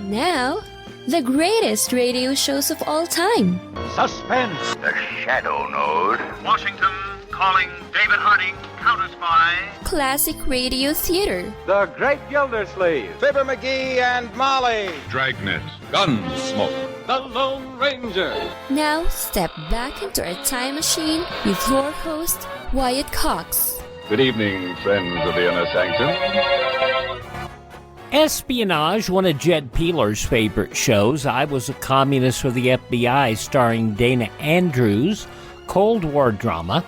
Now, the greatest radio shows of all time. Suspense. The Shadow Node. Washington calling David Harding, Counter Spy. Classic radio theater. The Great Gildersleeve. Fibber McGee and Molly. Dragnet. Gunsmoke. The Lone Ranger. Now, step back into a time machine with your host, Wyatt Cox. Good evening, friends of the Inner Sanctum. Espionage, one of Jed Peeler's favorite shows. I Was a Communist for the FBI, starring Dana Andrews. Cold War drama.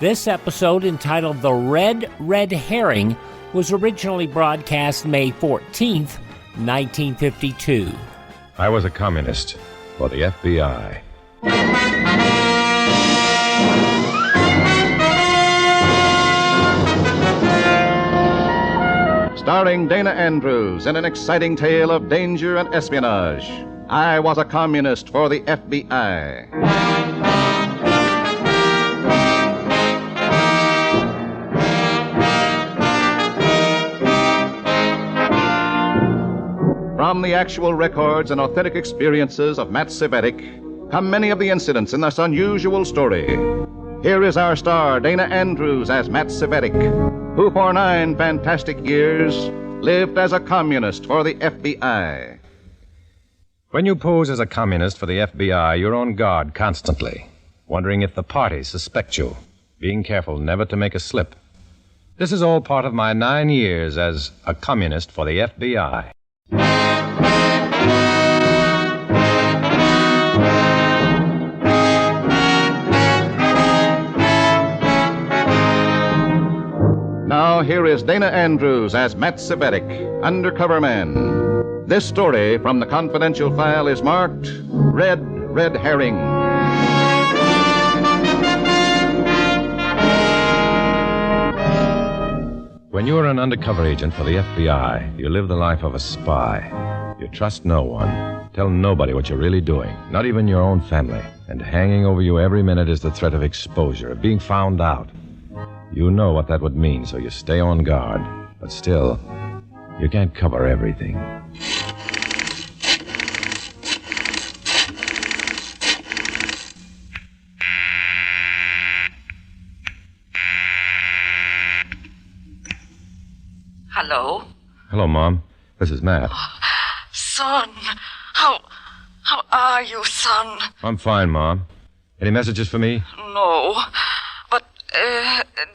This episode, entitled The Red Herring, was originally broadcast May 14th, 1952. I was a communist for the FBI. Starring Dana Andrews in an exciting tale of danger and espionage. I was a communist for the FBI. From the actual records and authentic experiences of Matt Cvetic come many of the incidents in this unusual story. Here is our star, Dana Andrews, as Matt Cvetic, who for 9 fantastic years lived as a communist for the FBI. When you pose as a communist for the FBI, you're on guard constantly, wondering if the party suspect you, being careful never to make a slip. This is all part of my 9 years as a communist for the FBI. Now, here is Dana Andrews as Matt Cvetic, undercover man. This story from the confidential file is marked Red Herring. When you're an undercover agent for the FBI, you live the life of a spy. You trust no one. Tell nobody what you're really doing, not even your own family. And hanging over you every minute is the threat of exposure, of being found out. You know what that would mean, so you stay on guard. But still, you can't cover everything. Hello? Hello, Mom. This is Matt. Son, how are you, son? I'm fine, Mom. Any messages for me? No, but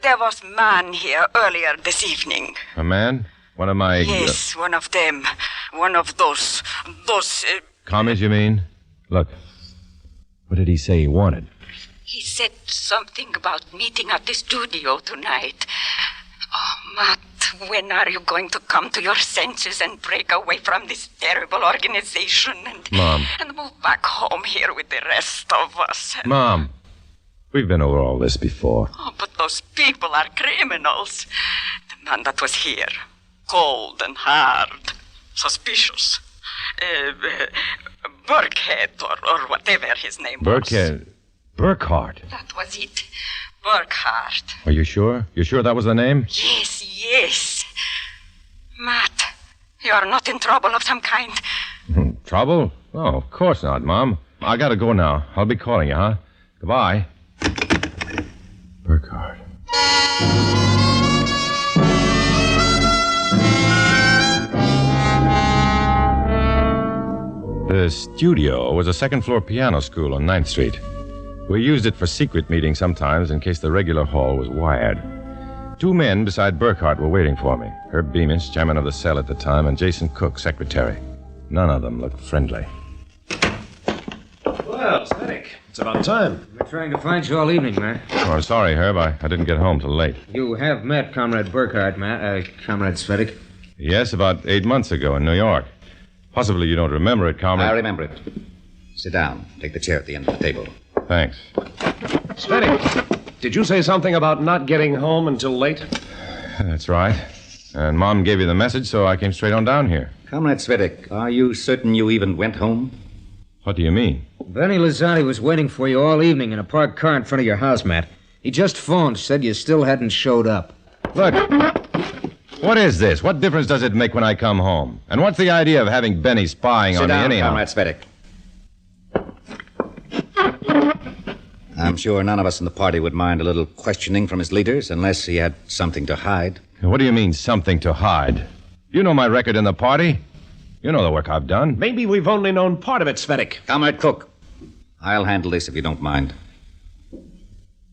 there was man here earlier this evening. A man? One of my... Yes, one of them. One of those... Commies, you mean? Look, what did he say he wanted? He said something about meeting at the studio tonight. Oh, Matt, when are you going to come to your senses and break away from this terrible organization Mom. and move back home here with the rest of us? Mom, we've been over all this before. Oh, but those people are criminals. The man that was here, cold and hard, suspicious. Burkhead or whatever his name was. Burkhardt. That was it. Burkhardt. Are you sure? You sure that was the name? Yes. Matt, you are not in trouble of some kind. Trouble? Oh, of course not, Mom. I gotta go now. I'll be calling you, huh? Goodbye. Burkhardt. The studio was a second-floor piano school on 9th Street. We used it for secret meetings sometimes in case the regular hall was wired. 2 men beside Burkhardt were waiting for me. Herb Beamish, chairman of the cell at the time, and Jason Cook, secretary. None of them looked friendly. Well, Cvetic, it's about time. We're trying to find you all evening, Matt. Oh, I'm sorry, Herb. I didn't get home till late. You have met Comrade Burkhardt, Comrade Cvetic? Yes, about 8 months ago in New York. Possibly you don't remember it, Comrade. I remember it. Sit down. Take the chair at the end of the table. Thanks. Cvetic, did you say something about not getting home until late? That's right. And Mom gave you the message, so I came straight on down here. Comrade Cvetic, are you certain you even went home? What do you mean? Benny Lazzotti was waiting for you all evening in a parked car in front of your house, Matt. He just phoned, said you still hadn't showed up. Look. What is this? What difference does it make when I come home? And what's the idea of having Benny spying on me anyhow? Sit down, Comrade Cvetic. I'm sure none of us in the party would mind a little questioning from his leaders unless he had something to hide. What do you mean, something to hide? You know my record in the party. You know the work I've done. Maybe we've only known part of it, Cvetic. Comrade Cook, I'll handle this if you don't mind.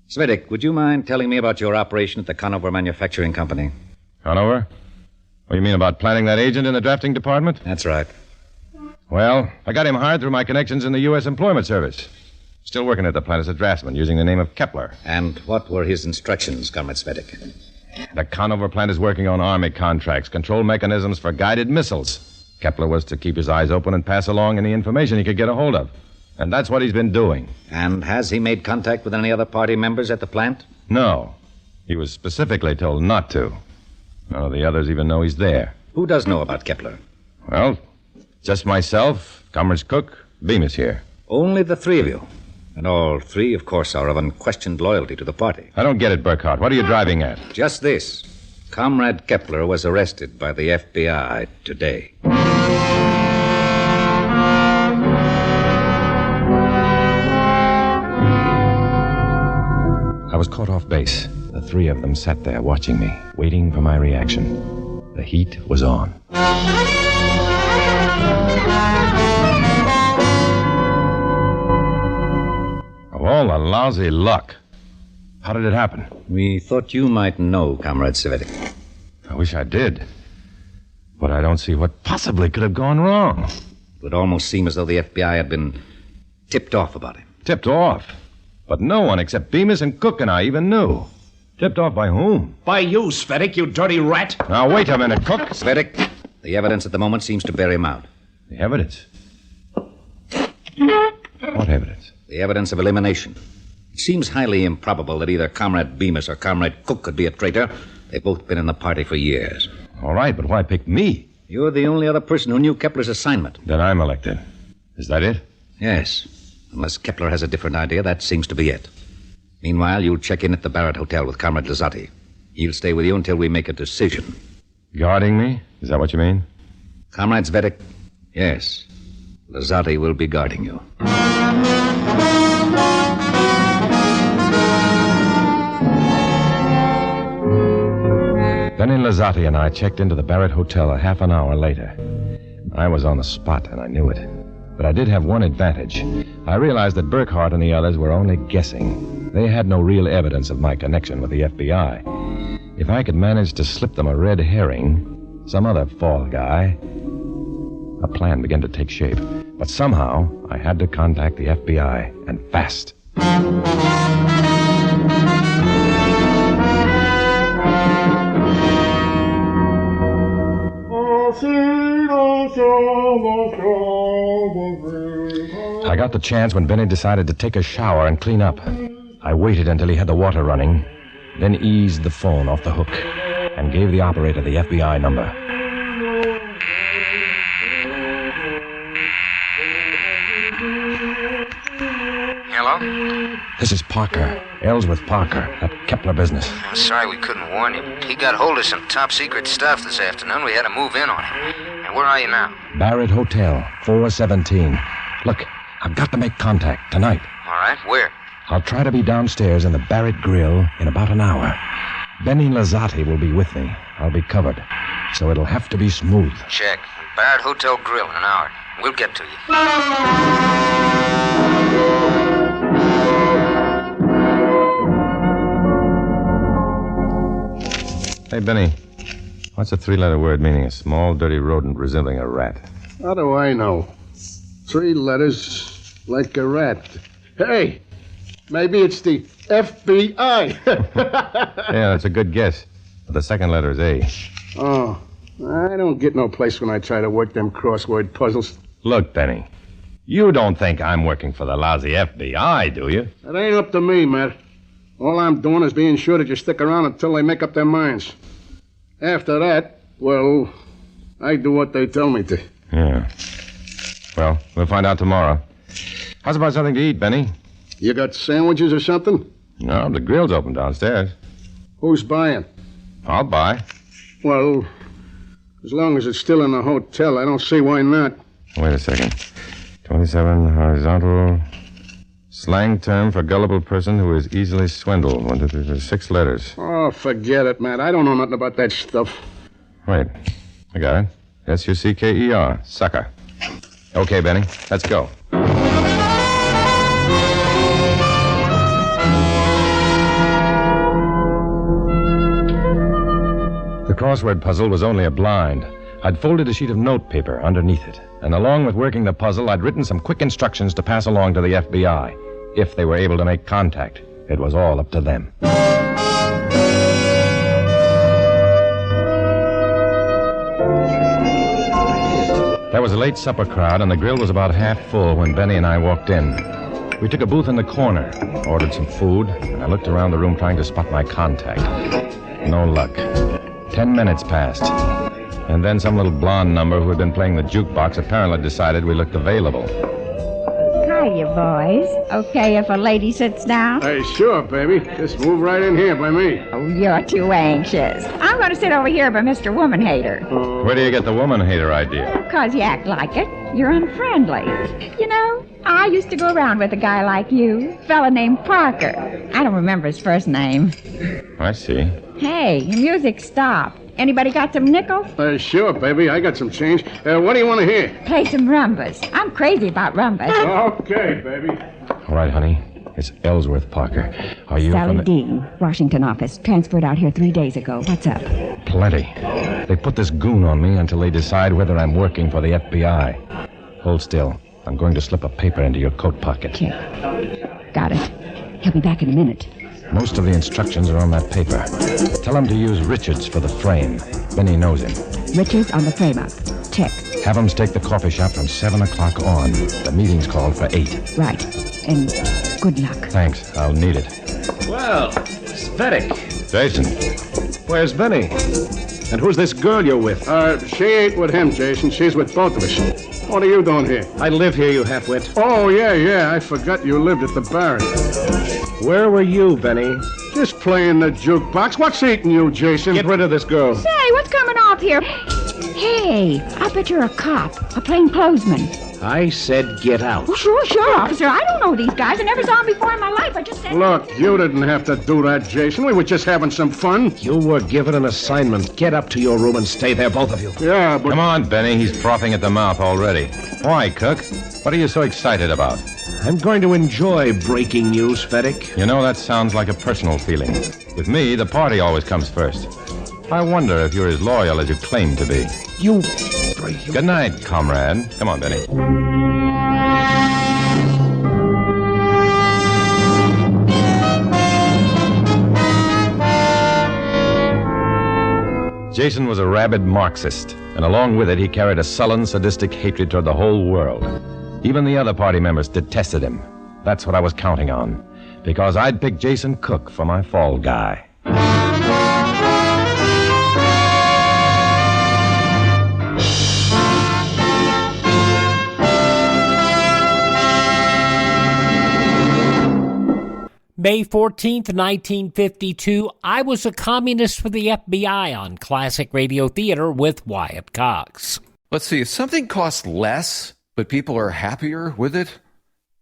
Cvetic, would you mind telling me about your operation at the Conover Manufacturing Company? Conover? What do you mean about planting that agent in the drafting department? That's right. Well, I got him hired through my connections in the U.S. Employment Service. Still working at the plant as a draftsman using the name of Kepler. And what were his instructions, Comrade Cvetic? The Conover plant is working on Army contracts, control mechanisms for guided missiles. Kepler was to keep his eyes open and pass along any information he could get a hold of. And that's what he's been doing. And has he made contact with any other party members at the plant? No. He was specifically told not to. None of the others even know he's there. Who does know about Kepler? Well, just myself, Comrades Cook, Bemis here. Only the three of you. And all three, of course, are of unquestioned loyalty to the party. I don't get it, Burkhart. What are you driving at? Just this. Comrade Kepler was arrested by the FBI today. I was caught off base. The three of them sat there watching me, waiting for my reaction. The heat was on. Of all the lousy luck. How did it happen? We thought you might know, Comrade Cvetic. I wish I did. But I don't see what possibly could have gone wrong. It would almost seem as though the FBI had been tipped off about him. Tipped off? But no one except Bemis and Cook and I even knew. Tipped off by whom? By you, Cvetic, you dirty rat. Now, wait a minute, Cook. Cvetic, the evidence at the moment seems to bear him out. The evidence? What evidence? The evidence of elimination. It seems highly improbable that either Comrade Bemis or Comrade Cook could be a traitor. They've both been in the party for years. All right, but why pick me? You're the only other person who knew Kepler's assignment. Then I'm elected. Is that it? Yes. Unless Kepler has a different idea, that seems to be it. Meanwhile, you'll check in at the Barrett Hotel with Comrade Lazati. He'll stay with you until we make a decision. Guarding me? Is that what you mean? Comrade Cvetic, yes. Lazati will be guarding you. Benny Lazati and I checked into the Barrett Hotel a half an hour later. I was on the spot, and I knew it. But I did have one advantage. I realized that Burkhart and the others were only guessing. They had no real evidence of my connection with the FBI. If I could manage to slip them a red herring, some other fall guy... A plan began to take shape. But somehow, I had to contact the FBI, and fast. I got the chance when Benny decided to take a shower and clean up. I waited until he had the water running, then eased the phone off the hook and gave the operator the FBI number. Hello? This is Parker, Ellsworth Parker, that Kepler business. I'm sorry we couldn't warn you. He got hold of some top-secret stuff this afternoon. We had to move in on him. And where are you now? Barrett Hotel, 417. Look, I've got to make contact tonight. All right, where? I'll try to be downstairs in the Barrett Grill in about an hour. Benny Lazati will be with me. I'll be covered. So it'll have to be smooth. Check. Barrett Hotel Grill in an hour. We'll get to you. Hey, Benny. What's a three-letter word meaning a small, dirty rodent resembling a rat? How do I know? 3 letters like a rat. Hey, maybe it's the FBI. Yeah, that's a good guess. But the second letter is A. Oh, I don't get no place when I try to work them crossword puzzles. Look, Benny, you don't think I'm working for the lousy FBI, do you? It ain't up to me, Matt. All I'm doing is being sure that you stick around until they make up their minds. After that, well, I do what they tell me to. Yeah. Well, we'll find out tomorrow. How's about something to eat, Benny? You got sandwiches or something? No, the grill's open downstairs. Who's buying? I'll buy. Well, as long as it's still in the hotel, I don't see why not. Wait a second. 27 horizontal. Slang term for gullible person who is easily swindled. 1, 2, 3, 4, 6 letters. Oh, forget it, Matt. I don't know nothing about that stuff. Wait. I got it. Sucker. Sucker. Okay, Benny. Let's go. The crossword puzzle was only a blind. I'd folded a sheet of notepaper underneath it, and along with working the puzzle, I'd written some quick instructions to pass along to the FBI. If they were able to make contact, it was all up to them. There was a late supper crowd, and the grill was about half full when Benny and I walked in. We took a booth in the corner, ordered some food, and I looked around the room trying to spot my contact. No luck. 10 minutes passed. And then some little blonde number who had been playing the jukebox apparently decided we looked available. Hiya, boys. Okay if a lady sits down? Hey, sure, baby. Just move right in here by me. Oh, you're too anxious. I'm going to sit over here by Mr. Woman Hater. Where do you get the woman hater idea? Because you act like it. You're unfriendly. You know, I used to go around with a guy like you, a fella named Parker. I don't remember his first name. I see. Hey, your music stopped. Anybody got some nickels? Sure, baby. I got some change. What do you want to hear? Play some rumbas. I'm crazy about rumbas. Okay, baby. All right, honey. It's Ellsworth Parker. Are you Sally from the... Dean, Washington office. Transferred out here 3 days ago. What's up? Plenty. They put this goon on me until they decide whether I'm working for the FBI. Hold still. I'm going to slip a paper into your coat pocket. Check. Got it. He'll be back in a minute. Most of the instructions are on that paper. Tell him to use Richards for the frame. Benny knows him. Richards on the frame-up. Check. Have him stake the coffee shop from 7 o'clock on. The meeting's called for 8. Right. And good luck. Thanks. I'll need it. Well, Cvetic. Jason. Where's Benny? And who's this girl you're with? She ain't with him, Jason. She's with both of us. What are you doing here? I live here, you half-wit. Oh, yeah. I forgot you lived at the Barrett. Where were you, Benny? Just playing the jukebox. What's eating you, Jason? Get rid of this girl. Say, what's coming off here? Hey, I bet you're a cop, a plainclothesman. I said get out. Oh, sure, officer. I don't know these guys. I never saw them before in my life. I just said... Look, you didn't have to do that, Jason. We were just having some fun. You were given an assignment. Get up to your room and stay there, both of you. Yeah, but... Come on, Benny. He's frothing at the mouth already. Why, Cook? What are you so excited about? I'm going to enjoy breaking news, Cvetic. You know, that sounds like a personal feeling. With me, the party always comes first. I wonder if you're as loyal as you claim to be. You... Good night, comrade. Come on, Benny. Jason was a rabid Marxist, and along with it, he carried a sullen, sadistic hatred toward the whole world. Even the other party members detested him. That's what I was counting on, because I'd picked Jason Cook for my fall guy. May 14th, 1952, I was a communist for the FBI on Classic Radio Theater with Wyatt Cox. Let's see, if something costs less, but people are happier with it,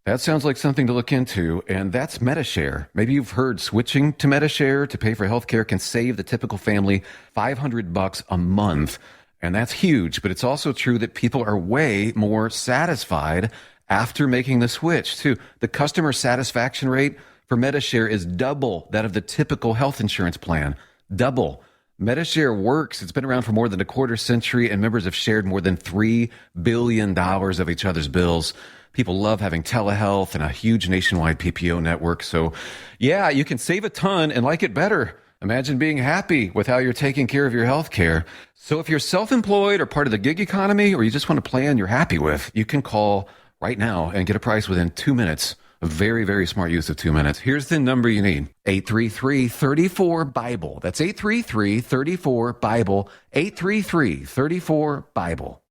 that sounds like something to look into, and that's MediShare. Maybe you've heard switching to MediShare to pay for healthcare can save the typical family $500 a month, and that's huge, but it's also true that people are way more satisfied after making the switch, too. The customer satisfaction rate for MediShare is double that of the typical health insurance plan. Double. MediShare works. It's been around for more than a quarter century, and members have shared more than $3 billion of each other's bills. People love having telehealth and a huge nationwide PPO network. So, yeah, you can save a ton and like it better. Imagine being happy with how you're taking care of your health care. So if you're self-employed or part of the gig economy, or you just want a plan you're happy with, you can call right now and get a price within 2 minutes. A very, very smart use of 2 minutes. Here's the number you need. 833-34-BIBLE. That's 833-34-BIBLE. 833-34-BIBLE.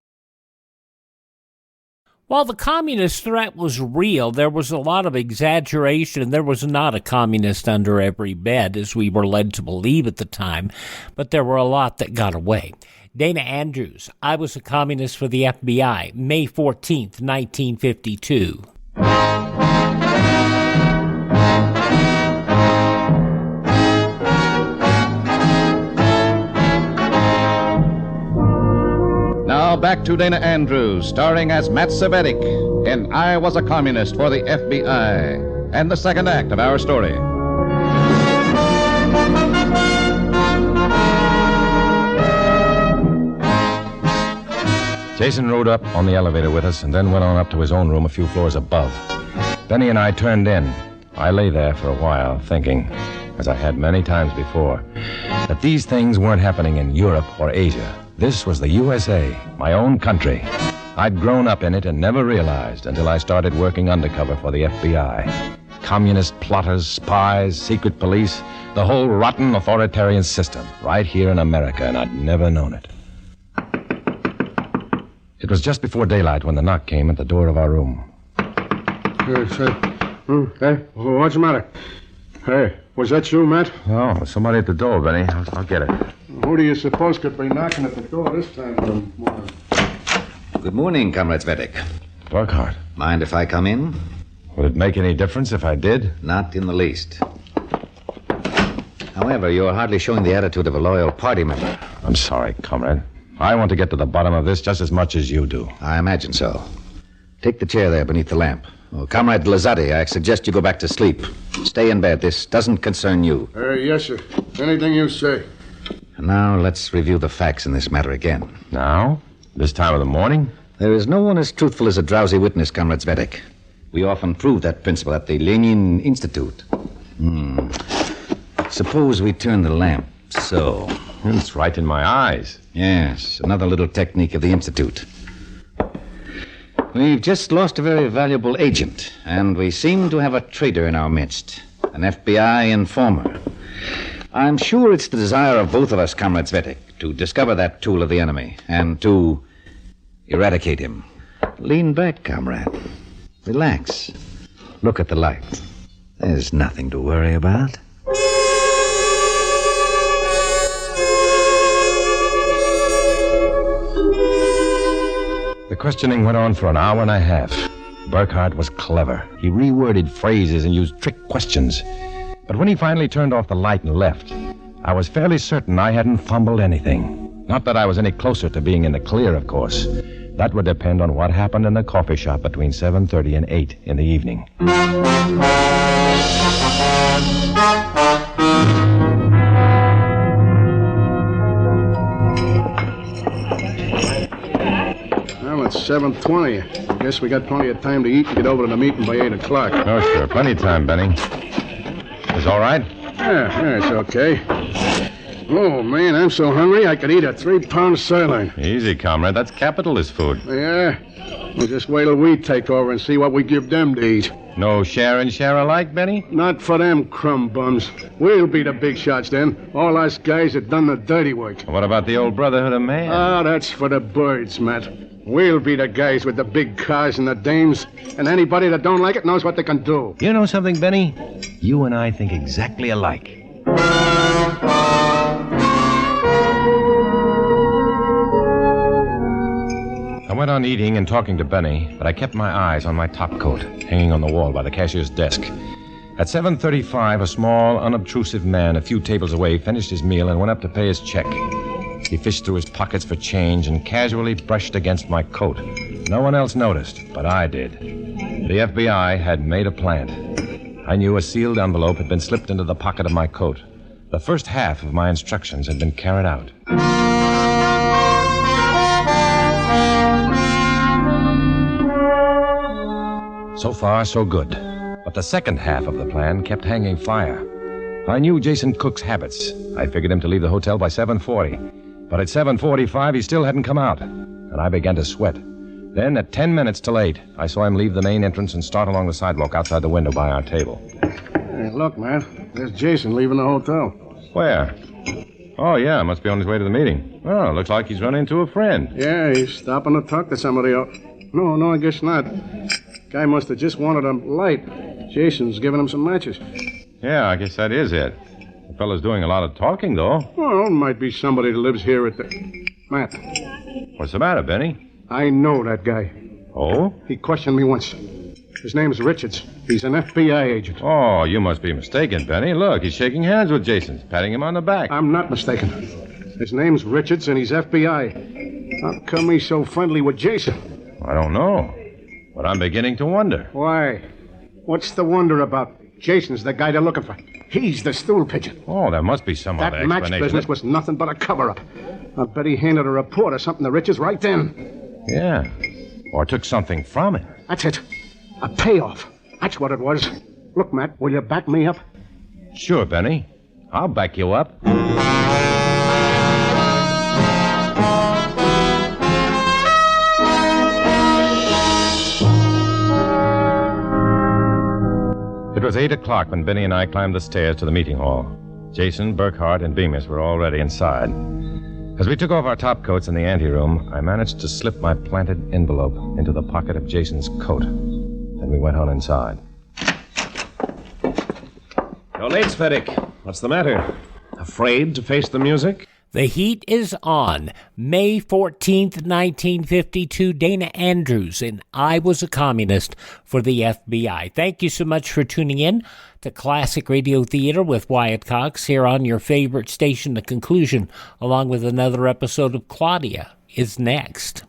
While the communist threat was real, there was a lot of exaggeration. There was not a communist under every bed, as we were led to believe at the time, but there were a lot that got away. Dana Andrews, I Was a Communist for the FBI, May 14th, 1952. Now back to Dana Andrews, starring as Matt Cvetic in I Was a Communist for the FBI, and the second act of our story. Jason rode up on the elevator with us and then went on up to his own room a few floors above. Benny and I turned in. I lay there for a while thinking, as I had many times before, that these things weren't happening in Europe or Asia. This was the USA, my own country. I'd grown up in it and never realized until I started working undercover for the FBI. Communist plotters, spies, secret police, the whole rotten authoritarian system, right here in America, and I'd never known it. It was just before daylight when the knock came at the door of our room. Hey, what's the matter? Hey, was that you, Matt? Oh, somebody at the door, Benny. I'll get it. Who do you suppose could be knocking at the door this time of the morning? Good morning, Comrade Cvetic. Burkhardt. Mind if I come in? Would it make any difference if I did? Not in the least. However, you're hardly showing the attitude of a loyal party member. I'm sorry, comrade. I want to get to the bottom of this just as much as you do. I imagine so. Take the chair there beneath the lamp. Oh, Comrade Lazati, I suggest you go back to sleep. Stay in bed. This doesn't concern you. Yes, sir. Anything you say. And now let's review the facts in this matter again. Now? This time of the morning? There is no one as truthful as a drowsy witness, Comrade Cvetic. We often prove that principle at the Lenin Institute. Suppose we turn the lamp so. It's right in my eyes. Yes, another little technique of the Institute. We've just lost a very valuable agent, and we seem to have a traitor in our midst, an FBI informer. I'm sure it's the desire of both of us, Comrade Cvetic, to discover that tool of the enemy and to eradicate him. Lean back, comrade. Relax. Look at the light. There's nothing to worry about. The questioning went on for an hour and a half. Burkhardt was clever. He reworded phrases and used trick questions. But when he finally turned off the light and left, I was fairly certain I hadn't fumbled anything. Not that I was any closer to being in the clear, of course. That would depend on what happened in the coffee shop between 7:30 and 8 in the evening. Well, it's 7:20. I guess we got plenty of time to eat and get over to the meeting by 8 o'clock. Oh, sure. Plenty of time, Benny. Is all right? Yeah, it's okay. Oh, man, I'm so hungry I could eat a 3-pound sirloin. Easy, comrade. That's capitalist food. Yeah? Well, just wait till we take over and see what we give them to eat. No share and share alike, Benny? Not for them crumb bums. We'll be the big shots then. All us guys that done the dirty work. What about the old Brotherhood of Man? That's for the birds, Matt. We'll be the guys with the big cars and the dames. And anybody that don't like it knows what they can do. You know something, Benny? You and I think exactly alike. I went on eating and talking to Benny, but I kept my eyes on my top coat, hanging on the wall by the cashier's desk. At 7:35, a small, unobtrusive man a few tables away finished his meal and went up to pay his check. He fished through his pockets for change and casually brushed against my coat. No one else noticed, but I did. The FBI had made a plant. I knew a sealed envelope had been slipped into the pocket of my coat. The first half of my instructions had been carried out. So far, so good. But the second half of the plan kept hanging fire. I knew Jason Cook's habits. I figured him to leave the hotel by 7:40. But at 7:45, he still hadn't come out, and I began to sweat. Then, at 10 minutes till 8, I saw him leave the main entrance and start along the sidewalk outside the window by our table. Hey, look, Matt. There's Jason leaving the hotel. Where? Oh, yeah, must be on his way to the meeting. Oh, looks like he's run into a friend. Yeah, he's stopping to talk to somebody else. No, I guess not. Guy must have just wanted a light. Jason's giving him some matches. Yeah, I guess that is it. The fellow's doing a lot of talking, though. Well, might be somebody that lives here at the... Matt. What's the matter, Benny? I know that guy. Oh? He questioned me once. His name's Richards. He's an FBI agent. Oh, you must be mistaken, Benny. Look, he's shaking hands with Jason, patting him on the back. I'm not mistaken. His name's Richards, and he's FBI. How come he's so friendly with Jason? I don't know, but I'm beginning to wonder. Why? What's the wonder about? Jason's the guy they're looking for. He's the stool pigeon. Oh, there must be some other That match explanation. business was nothing but a cover-up. I bet he handed a report or something to Richards right then. Yeah, or took something from it. That's it. A payoff. That's what it was. Look, Matt, will you back me up? Sure, Benny. I'll back you up. It was 8 o'clock when Benny and I climbed the stairs to the meeting hall. Jason, Burkhart, and Bemis were already inside. As we took off our top coats in the anteroom, I managed to slip my planted envelope into the pocket of Jason's coat. Then we went on inside. You're late, Cvetic. What's the matter? Afraid to face the music? The heat is on. May 14th, 1952, Dana Andrews and I Was a Communist for the FBI. Thank you so much for tuning in to Classic Radio Theater with Wyatt Cox here on your favorite station. The conclusion, along with another episode of Claudia, is next.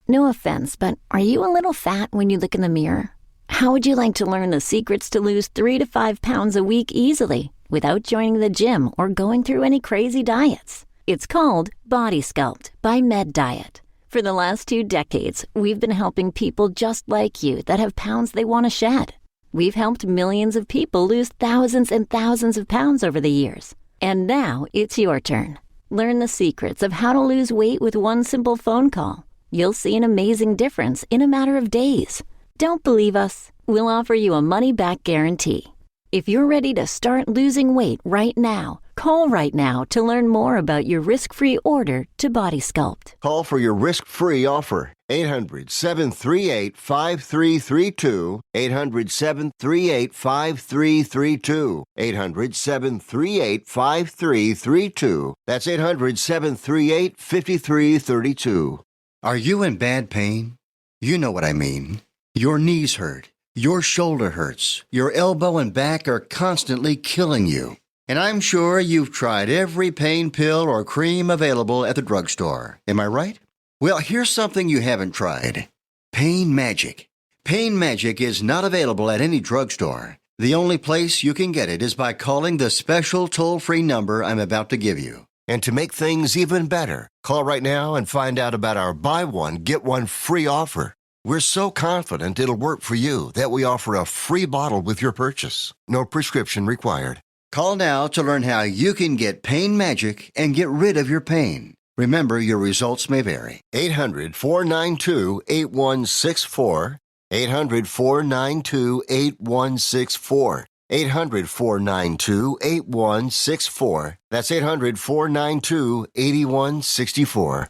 No offense, but are you a little fat when you look in the mirror? How would you like to learn the secrets to lose 3 to 5 pounds a week easily without joining the gym or going through any crazy diets? It's called Body Sculpt by Med Diet. For the last 2 decades, we've been helping people just like you that have pounds they want to shed. We've helped millions of people lose thousands and thousands of pounds over the years. And now it's your turn. Learn the secrets of how to lose weight with one simple phone call. You'll see an amazing difference in a matter of days. Don't believe us? We'll offer you a money-back guarantee. If you're ready to start losing weight right now, call right now to learn more about your risk-free order to Body Sculpt. Call for your risk-free offer. 800-738-5332. 800-738-5332. 800-738-5332. That's 800-738-5332. Are you in bad pain? You know what I mean. Your knees hurt. Your shoulder hurts. Your elbow and back are constantly killing you. And I'm sure you've tried every pain pill or cream available at the drugstore. Am I right? Well, here's something you haven't tried. Pain Magic. Pain Magic is not available at any drugstore. The only place you can get it is by calling the special toll-free number I'm about to give you. And to make things even better, call right now and find out about our buy one, get one free offer. We're so confident it'll work for you that we offer a free bottle with your purchase. No prescription required. Call now to learn how you can get Pain Magic and get rid of your pain. Remember, your results may vary. 800-492-8164. 800-492-8164. 800-492-8164. That's 800-492-8164.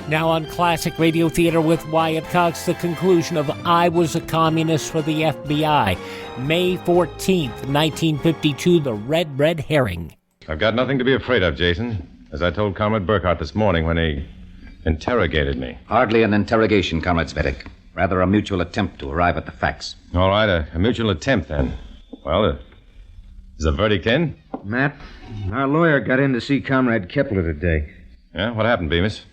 Now on Classic Radio Theater with Wyatt Cox, the conclusion of I Was a Communist for the FBI. May 14th, 1952, the Red Herring. I've got nothing to be afraid of, Jason, as I told Comrade Burkhart this morning when he interrogated me. Hardly an interrogation, Comrade Cvetic. Rather a mutual attempt to arrive at the facts. All right, a mutual attempt, then. Well, is the verdict in? Matt, our lawyer got in to see Comrade Kepler today. Yeah? What happened, Bemis?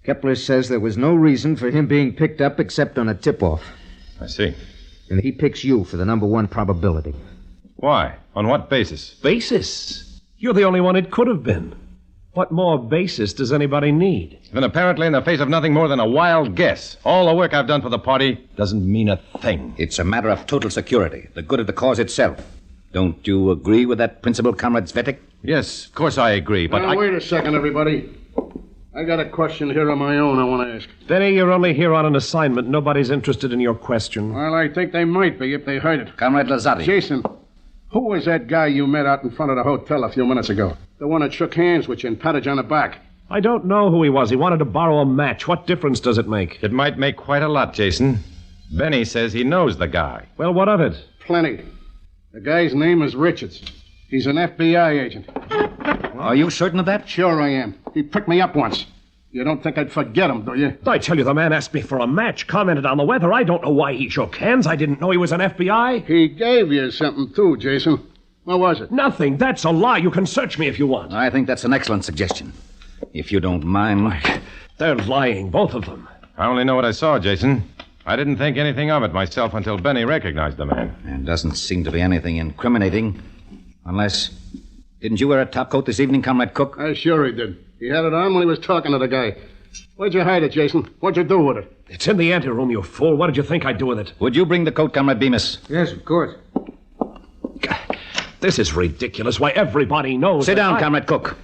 Kepler says there was no reason for him being picked up except on a tip-off. I see. And he picks you for the number 1 probability. Why? On what basis? Basis? You're the only one it could have been. What more basis does anybody need? Then apparently in the face of nothing more than a wild guess. All the work I've done for the party doesn't mean a thing. It's a matter of total security, the good of the cause itself. Don't you agree with that principle, Comrade Cvetic? Yes, of course I agree, but Now, wait a second, everybody. I got a question here of my own I want to ask. Benny, you're only here on an assignment. Nobody's interested in your question. Well, I think they might be if they heard it. Comrade Lazzatti. Jason, who was that guy you met out in front of the hotel a few minutes ago? The one that shook hands with you and patted you on the back. I don't know who he was. He wanted to borrow a match. What difference does it make? It might make quite a lot, Jason. Benny says he knows the guy. Well, what of it? Plenty. The guy's name is Richards. He's an FBI agent. Are you certain of that? Sure I am. He picked me up once. You don't think I'd forget him, do you? I tell you, the man asked me for a match, commented on the weather. I don't know why he shook hands. I didn't know he was an FBI. He gave you something, too, Jason. What was it? Nothing. That's a lie. You can search me if you want. I think that's an excellent suggestion. If you don't mind. They're lying, both of them. I only know what I saw, Jason. I didn't think anything of it myself until Benny recognized the man. There doesn't seem to be anything incriminating. Unless... Didn't you wear a topcoat this evening, Comrade Cook? Sure he did. He had it on when he was talking to the guy. Where'd you hide it, Jason? What'd you do with it? It's in the anteroom, you fool. What did you think I'd do with it? Would you bring the coat, Comrade Bemis? Yes, of course. This is ridiculous. Why, everybody knows... Sit down, Comrade Cook.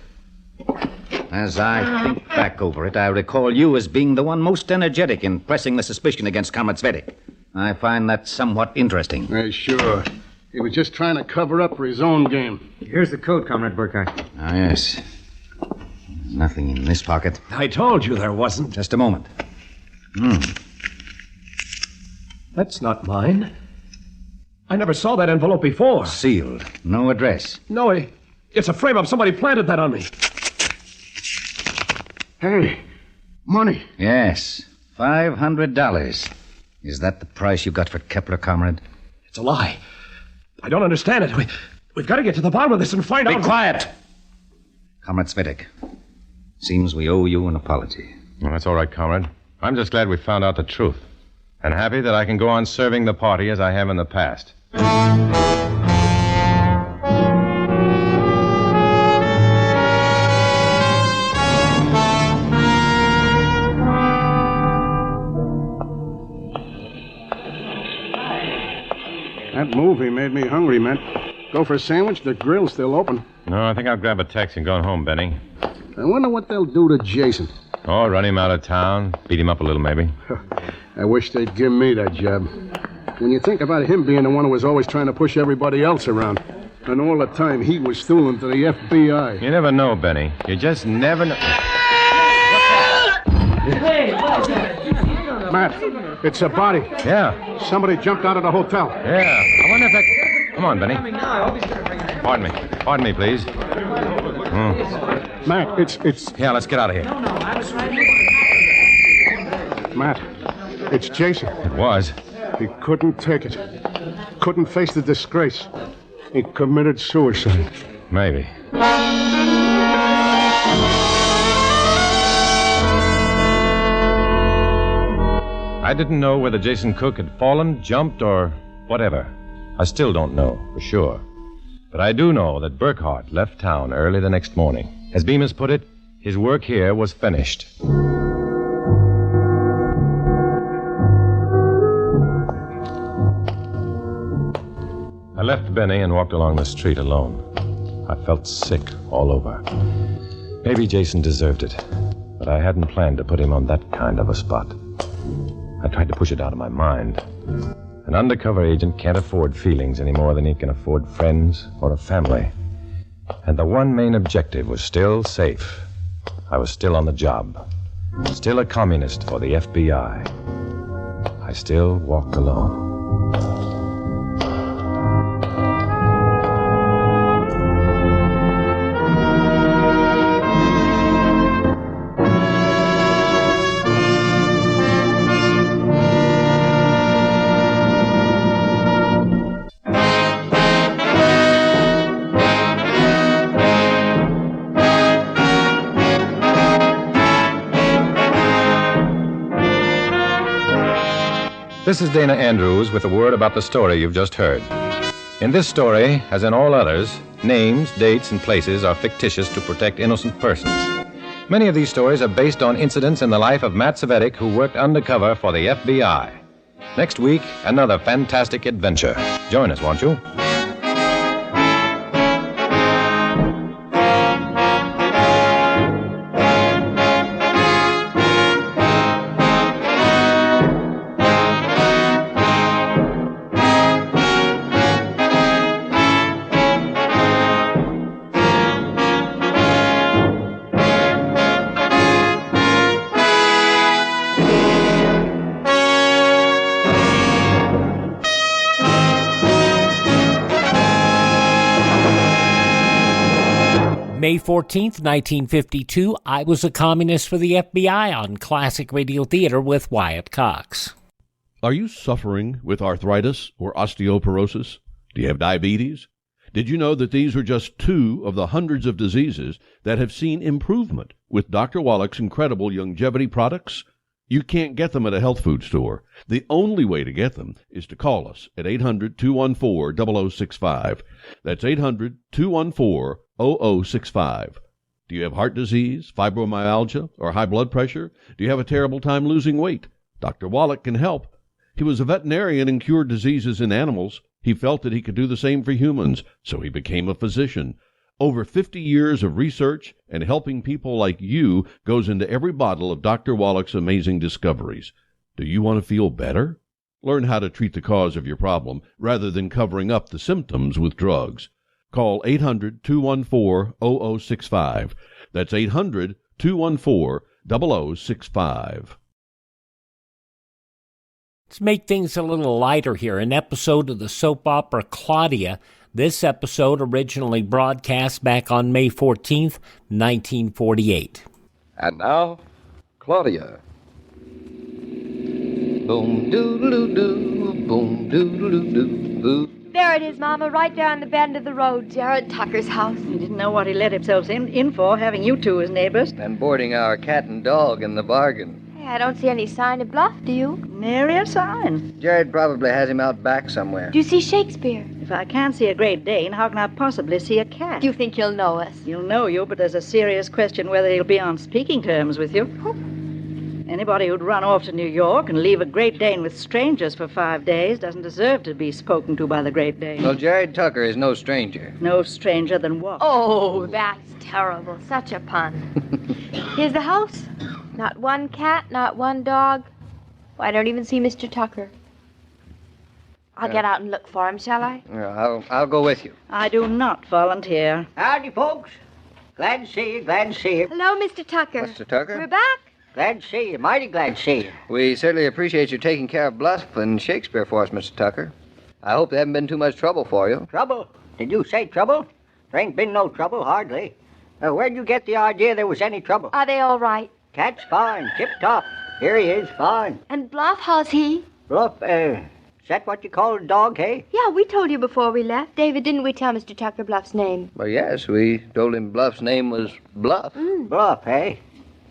As I think back over it, I recall you as being the one most energetic in pressing the suspicion against Comrade Cvetic. I find that somewhat interesting. Sure. He was just trying to cover up for his own game. Here's the coat, Comrade Burkhardt. Ah, yes. Nothing in this pocket. I told you there wasn't. Just a moment. That's not mine. I never saw that envelope before. Sealed. No address. No, it's a frame-up. Somebody planted that on me. Hey, money. Yes, $500. Is that the price you got for Kepler, comrade? It's a lie. I don't understand it. We've got to get to the bottom of this and find out... Be quiet! Comrade Cvetic, seems we owe you an apology. Well, that's all right, comrade. I'm just glad we found out the truth. And happy that I can go on serving the party as I have in the past. That movie made me hungry, man. Go for a sandwich? The grill's still open. No, I think I'll grab a taxi and go home, Benny. I wonder what they'll do to Jason. Oh, run him out of town. Beat him up a little, maybe. I wish they'd give me that job. When you think about him being the one who was always trying to push everybody else around, and all the time he was stooling to the FBI. You never know, Benny. You just never know. Matt, it's a body. Yeah. Somebody jumped out of the hotel. Yeah. I wonder if that... Come on, Benny. Pardon me. Pardon me, please. Matt, it's... Yeah, let's get out of here. Matt, it's Jason. It was. He couldn't take it. Couldn't face the disgrace. He committed suicide. Maybe. I didn't know whether Jason Cook had fallen, jumped, or whatever. I still don't know for sure. But I do know that Burkhardt left town early the next morning. As Bemis put it, his work here was finished. I left Benny and walked along the street alone. I felt sick all over. Maybe Jason deserved it, but I hadn't planned to put him on that kind of a spot. I tried to push it out of my mind. An undercover agent can't afford feelings any more than he can afford friends or a family. And the one main objective was still safe. I was still on the job. Still a communist for the FBI. I still walked alone. This is Dana Andrews with a word about the story you've just heard. In this story, as in all others, names, dates, and places are fictitious to protect innocent persons. Many of these stories are based on incidents in the life of Matt Cvetic, who worked undercover for the FBI. Next week, another fantastic adventure. Join us, won't you? May 14th, 1952, I Was a Communist for the FBI on Classic Radio Theater with Wyatt Cox. Are you suffering with arthritis or osteoporosis? Do you have diabetes? Did you know that these are just 2 of the hundreds of diseases that have seen improvement with Dr. Wallach's incredible longevity products? You can't get them at a health food store. The only way to get them is to call us at 800-214-0065. That's 800-214-0065. Do you have heart disease, fibromyalgia, or high blood pressure? Do you have a terrible time losing weight? Dr. Wallach can help. He was a veterinarian and cured diseases in animals. He felt that he could do the same for humans, so he became a physician. Over 50 years of research and helping people like you goes into every bottle of Dr. Wallach's amazing discoveries. Do you want to feel better? Learn how to treat the cause of your problem rather than covering up the symptoms with drugs. Call 800-214-0065. That's 800-214-0065. Let's make things a little lighter here. An episode of the soap opera Claudia. This episode originally broadcast back on May 14th, 1948. And now, Claudia. Boom doodle-doo, boom doodle-doo. There it is, Mama, right there on the bend of the road, Jared Tucker's house. He didn't know what he let himself in for, having you two as neighbors. And boarding our cat and dog in the bargain. Hey, I don't see any sign of Bluff, do you? Nary a sign. Jared probably has him out back somewhere. Do you see Shakespeare? If I can't see a Great Dane, how can I possibly see a cat? Do you think he'll know us? He'll know you, but there's a serious question whether he'll be on speaking terms with you. Anybody who'd run off to New York and leave a Great Dane with strangers for 5 days doesn't deserve to be spoken to by the Great Dane. Well, Jared Tucker is no stranger. No stranger than what? Oh, that's terrible. Such a pun. Here's the house. Not one cat, not one dog. Well, I don't even see Mr. Tucker. I'll get out and look for him, shall I? I'll go with you. I do not volunteer. Howdy, folks. Glad to see you, glad to see you. Hello, Mr. Tucker. Mr. Tucker? We're back. Glad to see you, mighty glad to see you. We certainly appreciate you taking care of Bluff and Shakespeare for us, Mr. Tucker. I hope they haven't been too much trouble for you. Trouble? Did you say trouble? There ain't been no trouble, hardly. Where'd you get the idea there was any trouble? Are they all right? Cat's fine, tip-top. Here he is, fine. And Bluff, how's he? Bluff, is that what you call a dog, hey? Yeah, we told you before we left. David, didn't we tell Mr. Tucker Bluff's name? Well, yes, we told him Bluff's name was Bluff. Bluff, hey?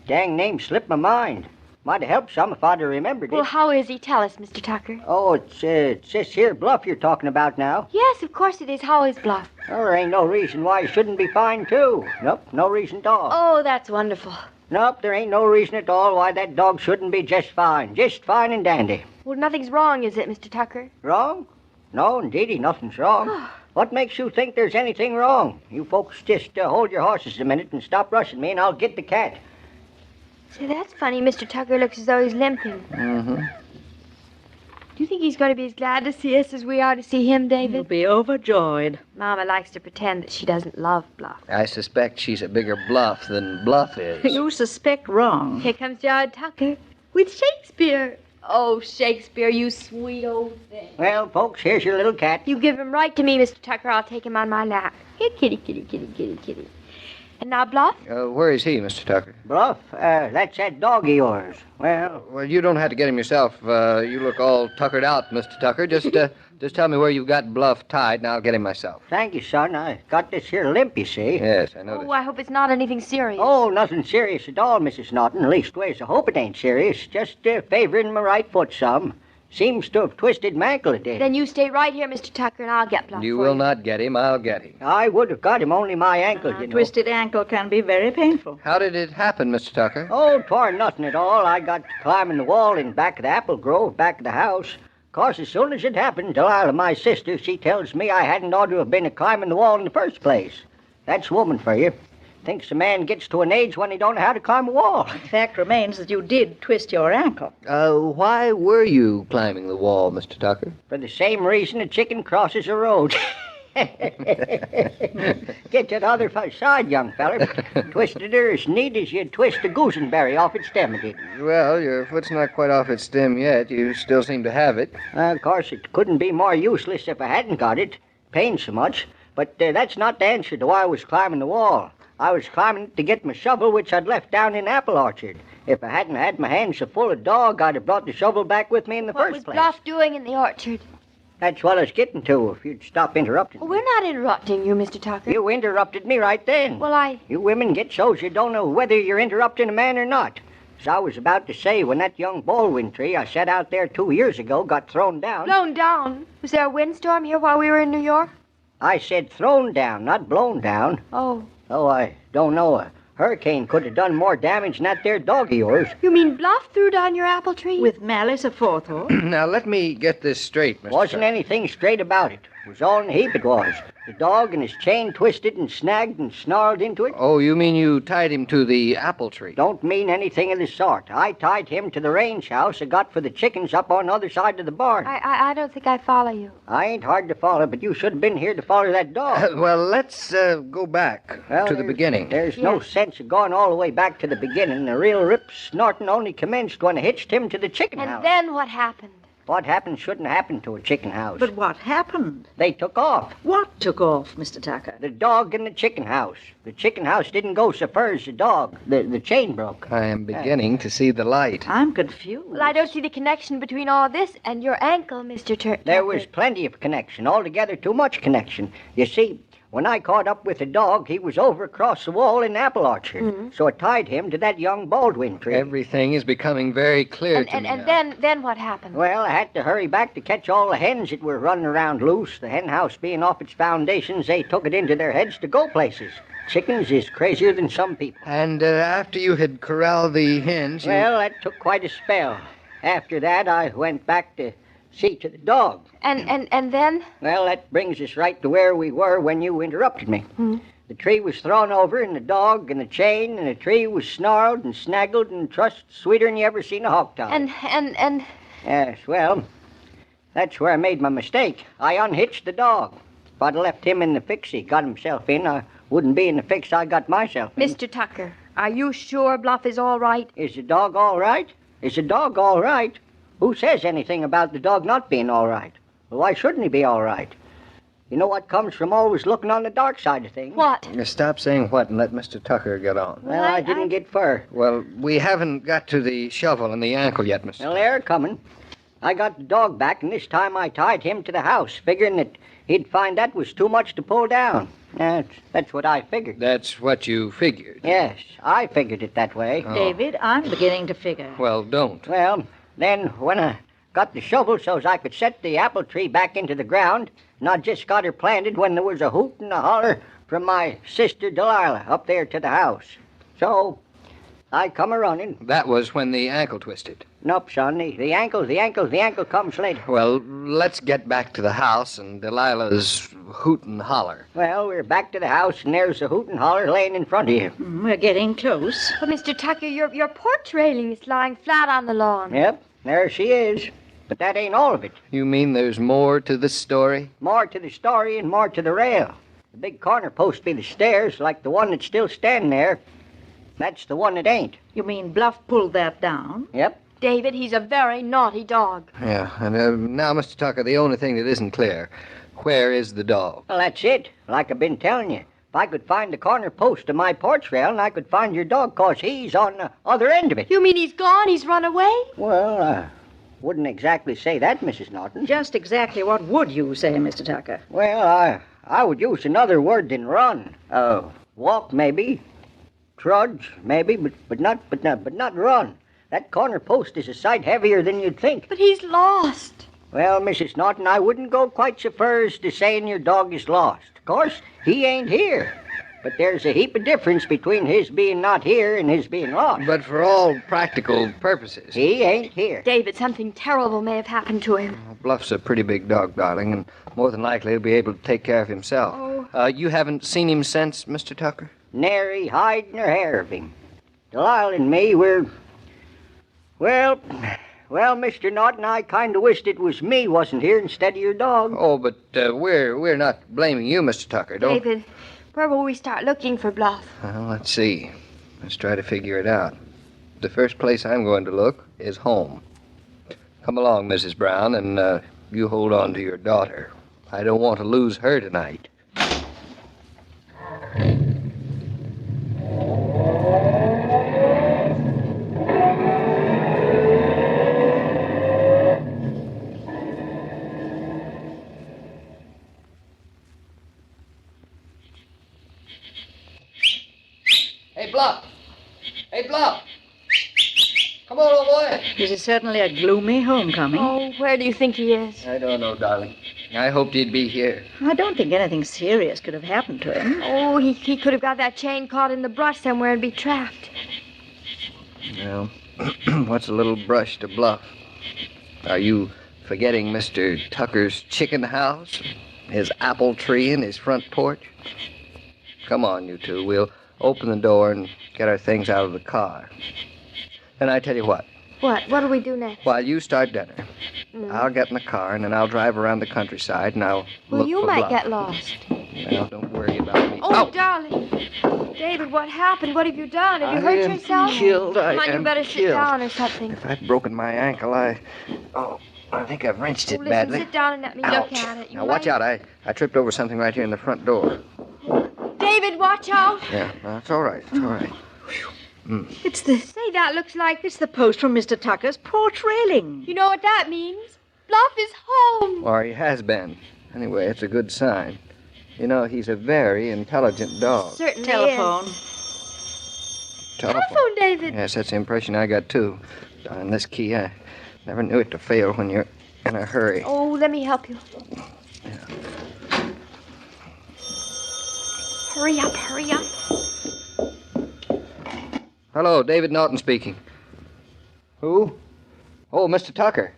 Dang name slipped my mind. Might have helped some if I'd have remembered it. Well, how is he? Tell us, Mr. Tucker. Oh, it's this here Bluff you're talking about now. Yes, of course it is. How is Bluff? Well, there ain't no reason why he shouldn't be fine, too. Nope, no reason at all. Oh, that's wonderful. Nope, there ain't no reason at all why that dog shouldn't be just fine and dandy. Well, nothing's wrong, is it, Mr. Tucker? Wrong? No, indeedy, nothing's wrong. What makes you think there's anything wrong? You folks just hold your horses a minute and stop rushing me, and I'll get the cat. Say, that's funny. Mr. Tucker looks as though he's limping. Mm-hmm. Do you think he's going to be as glad to see us as we are to see him, David? He'll be overjoyed. Mama likes to pretend that she doesn't love Bluff. I suspect she's a bigger bluff than Bluff is. You suspect wrong. Here comes Jared Tucker with Shakespeare. Oh, Shakespeare, you sweet old thing. Well, folks, here's your little cat. You give him right to me, Mr. Tucker. I'll take him on my lap. Here, kitty, kitty, kitty, kitty, kitty. And now, Bluff? Where is he, Mr. Tucker? Bluff? That's that dog of yours. Well, you don't have to get him yourself. You look all tuckered out, Mr. Tucker. Just tell me where you've got Bluff tied, and I'll get him myself. Thank you, son. I got this here limp, you see. Yes, I noticed. Oh, I hope it's not anything serious. Oh, nothing serious at all, Mrs. Naughton. Leastways, I hope it ain't serious. Just favoring my right foot some. Seems to have twisted my ankle, it did. Then you stay right here, Mr. Tucker, and I'll get Bluff. You will not get him. I'll get him. I would have got him, only my ankle, you know. Twisted ankle can be very painful. How did it happen, Mr. Tucker? Oh, 'twar nothing at all. I got climbing the wall in back of the apple grove, back of the house. 'Course, as soon as it happened, Delilah, my sister, she tells me I hadn't ought to have been climbing the wall in the first place. That's woman for you. Thinks a man gets to an age when he don't know how to climb a wall. The fact remains that you did twist your ankle. Why were you climbing the wall, Mr. Tucker? For the same reason a chicken crosses a road. Get to the other side, young feller. Twisted her as neat as you'd twist a gooseberry off its stem, it. Well, your foot's not quite off its stem yet. You still seem to have it. Of course, it couldn't be more useless if I hadn't got it. Pains so much. But that's not the answer to why I was climbing the wall. I was climbing it to get my shovel, which I'd left down in the apple orchard. If I hadn't had my hands so full of dog, I'd have brought the shovel back with me in the first place. What was Bluff doing in the orchard? That's what I was getting to, if you'd stop interrupting me. We're not interrupting you, Mr. Tucker. You interrupted me right then. Well, You women get so you don't know whether you're interrupting a man or not. As I was about to say, when that young baldwin tree I set out there 2 years ago got thrown down... Blown down? Was there a windstorm here while we were in New York? I said thrown down, not blown down. Oh. Oh, I don't know. A hurricane could have done more damage than that there dog of yours. You mean Bluff threw down your apple tree? With malice aforethought? Now, let me get this straight, Mr. Wasn't anything straight about it. It was all in a heap, it was. The dog and his chain twisted and snagged and snarled into it. Oh, you mean you tied him to the apple tree? Don't mean anything of the sort. I tied him to the range house I got for the chickens up on the other side of the barn. I don't think I follow you. I ain't hard to follow, but you should have been here to follow that dog. Well, let's go back to the beginning. There's no sense of going all the way back to the beginning. The real rip snorting only commenced when I hitched him to the chicken house. And then what happened? What happened shouldn't happen to a chicken house. But what happened? They took off. What took off, Mr. Tucker? The dog in the chicken house. The chicken house didn't go so far as the dog. The chain broke. I am beginning to see the light. I'm confused. Well, I don't see the connection between all this and your ankle, Mr. Tucker. There was plenty of connection, altogether too much connection. You see, when I caught up with the dog, he was over across the wall in the apple orchard. Mm-hmm. So I tied him to that young baldwin tree. Everything is becoming very clear to me now. Then what happened? Well, I had to hurry back to catch all the hens that were running around loose. The hen house being off its foundations, they took it into their heads to go places. Chickens is crazier than some people. And after you had corralled the hens, Well, that took quite a spell. After that, I went back to see to the dog. And then? Well, that brings us right to where we were when you interrupted me. Hmm. The tree was thrown over, and the dog and the chain, and the tree was snarled and snaggled and trussed sweeter than you ever seen a hawk tie. And... Yes, well, that's where I made my mistake. I unhitched the dog. If I'd left him in the fix he got himself in, I wouldn't be in the fix I got myself in. Mr. Tucker, are you sure Bluff is all right? Is the dog all right? Is the dog all right? Who says anything about the dog not being all right? Well, why shouldn't he be all right? You know what comes from always looking on the dark side of things? What? Stop saying what and let Mr. Tucker get on. Well, I didn't get far. Well, we haven't got to the shovel and the ankle yet, Mr. Well, they're coming. I got the dog back, and this time I tied him to the house, figuring that he'd find that was too much to pull down. That's what I figured. That's what you figured. Yes, I figured it that way. Oh. David, I'm beginning to figure. Well, don't. Well, then when I got the shovel so's I could set the apple tree back into the ground, and I just got her planted when there was a hoot and a holler from my sister Delilah up there to the house. So I come a-running. That was when the ankle twisted. Nope, son, the ankle comes later. Well, let's get back to the house and Delilah's hoot and holler. Well, we're back to the house, and there's the hoot and holler laying in front of you. We're getting close. But, Mr. Tucker, your porch railing is lying flat on the lawn. Yep, there she is. But that ain't all of it. You mean there's more to the story? More to the story and more to the rail. The big corner post be the stairs, like the one that's still standing there. That's the one that ain't. You mean Bluff pulled that down? Yep. David, he's a very naughty dog. Yeah, and now, Mr. Tucker, the only thing that isn't clear, where is the dog? Well, that's it. Like I've been telling you. If I could find the corner post of my porch rail, and I could find your dog, 'cause he's on the other end of it. You mean he's gone? He's run away? Well, wouldn't exactly say that, Mrs. Norton. Just exactly what would you say, Mr. Tucker? Well, I would use another word than run. Walk, maybe. Trudge, maybe, but not run. That corner post is a sight heavier than you'd think. But he's lost. Well, Mrs. Norton, I wouldn't go quite so far as to saying your dog is lost. Of course, he ain't here. But there's a heap of difference between his being not here and his being lost. But for all practical purposes. He ain't here. David, something terrible may have happened to him. Bluff's a pretty big dog, darling, and more than likely he'll be able to take care of himself. Oh. You haven't seen him since, Mr. Tucker? Nary hide nor hair of him. Delilah and me, we're... Well, Mr. Norton, I kind of wished it was me wasn't here instead of your dog. Oh, but we're not blaming you, Mr. Tucker, don't... David, where will we start looking for Bluff? Well, let's see. Let's try to figure it out. The first place I'm going to look is home. Come along, Mrs. Brown, and you hold on to your daughter. I don't want to lose her tonight. Bluff! Hey, Bluff! Come on, old boy. This is certainly a gloomy homecoming. Oh, where do you think he is? I don't know, darling. I hoped he'd be here. I don't think anything serious could have happened to him. Oh, he could have got that chain caught in the brush somewhere and be trapped. Well, what's a little brush to Bluff? Are you forgetting Mr. Tucker's chicken house? His apple tree and his front porch? Come on, you two. We'll open the door and get our things out of the car. And I tell you what. What? What'll we do next? While you start dinner, I'll get in the car and then I'll drive around the countryside and I'll Well, look you for might Bluff. get lost. Well, don't worry about me. Oh, darling. David, what happened? What have you done? Have you hurt am yourself? killed. I Come on, you am better sit killed. down or something. If I'd broken my ankle, I think I've wrenched it Listen, badly. sit down and let me Ouch. look at it. You Now, watch might- out. I tripped over something right here in the front door. David, watch out. Yeah, no, it's all right. It's all right. It's the... Say, that looks like... It's the post from Mr. Tucker's porch railing. You know what that means? Bluff is home. Or he has been. Anyway, it's a good sign. You know, he's a very intelligent dog. Certainly Telephone. is. Telephone. Telephone, David. Yes, that's the impression I got, too. Darn, this key, I never knew it to fail when you're in a hurry. Oh, let me help you. Hurry up, hurry up. Hello, David Norton speaking. Who? Oh, Mr. Tucker.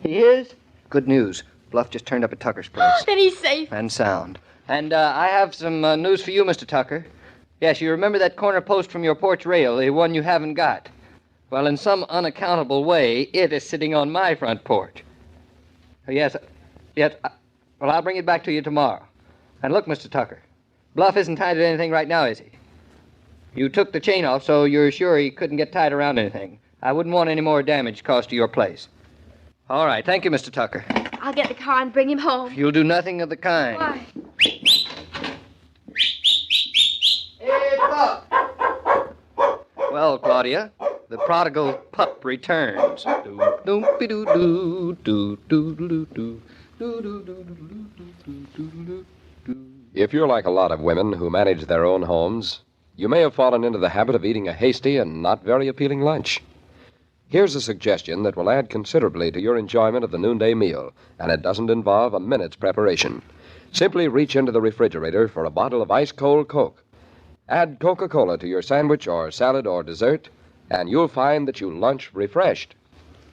He is? Good news. Bluff just turned up at Tucker's place. Then he's safe. And sound. And I have some news for you, Mr. Tucker. Yes, you remember that corner post from your porch rail, the one you haven't got? Well, in some unaccountable way, it is sitting on my front porch. Yes. Well, I'll bring it back to you tomorrow. And look, Mr. Tucker, Bluff isn't tied to anything right now, is he? You took the chain off, so you're sure he couldn't get tied around anything. I wouldn't want any more damage caused to your place. All right, thank you, Mr. Tucker. I'll get the car and bring him home. You'll do nothing of the kind. Why? Hey, Pup! Well, Claudia, the Prodigal Pup returns. If you're like a lot of women who manage their own homes, you may have fallen into the habit of eating a hasty and not very appealing lunch. Here's a suggestion that will add considerably to your enjoyment of the noonday meal, and it doesn't involve a minute's preparation. Simply reach into the refrigerator for a bottle of ice-cold Coke. Add Coca-Cola to your sandwich or salad or dessert, and you'll find that you lunch refreshed.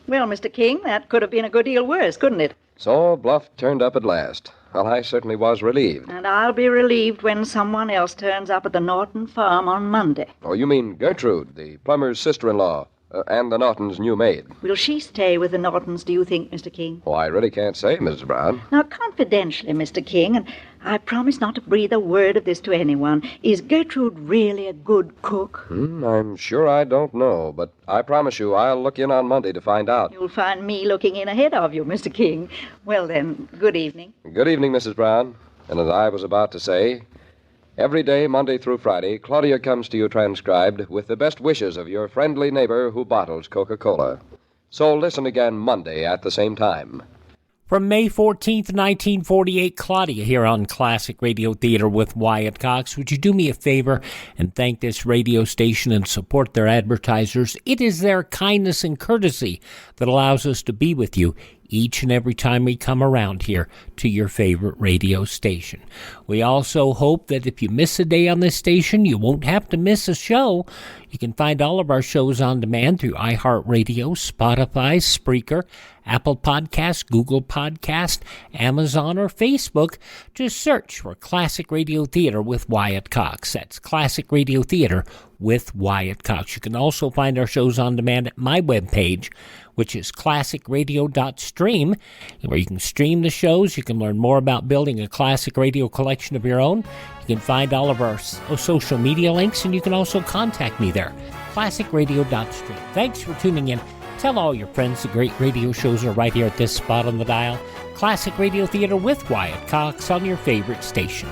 Well, Mr. King, that could have been a good deal worse, couldn't it? So Bluff turned up at last. Well, I certainly was relieved. And I'll be relieved when someone else turns up at the Norton farm on Monday. Oh, you mean Gertrude, the plumber's sister-in-law, and the Nortons' new maid. Will she stay with the Nortons, do you think, Mr. King? Oh, I really can't say, Mrs. Brown. Now, confidentially, Mr. King, and I promise not to breathe a word of this to anyone, is Gertrude really a good cook? I'm sure I don't know, but I promise you I'll look in on Monday to find out. You'll find me looking in ahead of you, Mr. King. Well, then, good evening. Good evening, Mrs. Brown. And as I was about to say, every day, Monday through Friday, Claudia comes to you transcribed with the best wishes of your friendly neighbor who bottles Coca-Cola. So listen again Monday at the same time. From May 14th, 1948, Claudia here on Classic Radio Theater with Wyatt Cox. Would you do me a favor and thank this radio station and support their advertisers? It is their kindness and courtesy that allows us to be with you each and every time we come around here to your favorite radio station. We also hope that if you miss a day on this station, you won't have to miss a show. You can find all of our shows on demand through iHeartRadio, Spotify, Spreaker, Apple Podcast, Google Podcast, Amazon, or Facebook. Just search for Classic Radio Theater with Wyatt Cox. That's Classic Radio Theater with Wyatt Cox. You can also find our shows on demand at my webpage, which is classicradio.stream, where you can stream the shows. You can learn more about building a classic radio collection of your own. You can find all of our social media links, and you can also contact me there, classicradio.stream. Thanks for tuning in. Tell all your friends the great radio shows are right here at this spot on the dial. Classic Radio Theater with Wyatt Cox on your favorite station.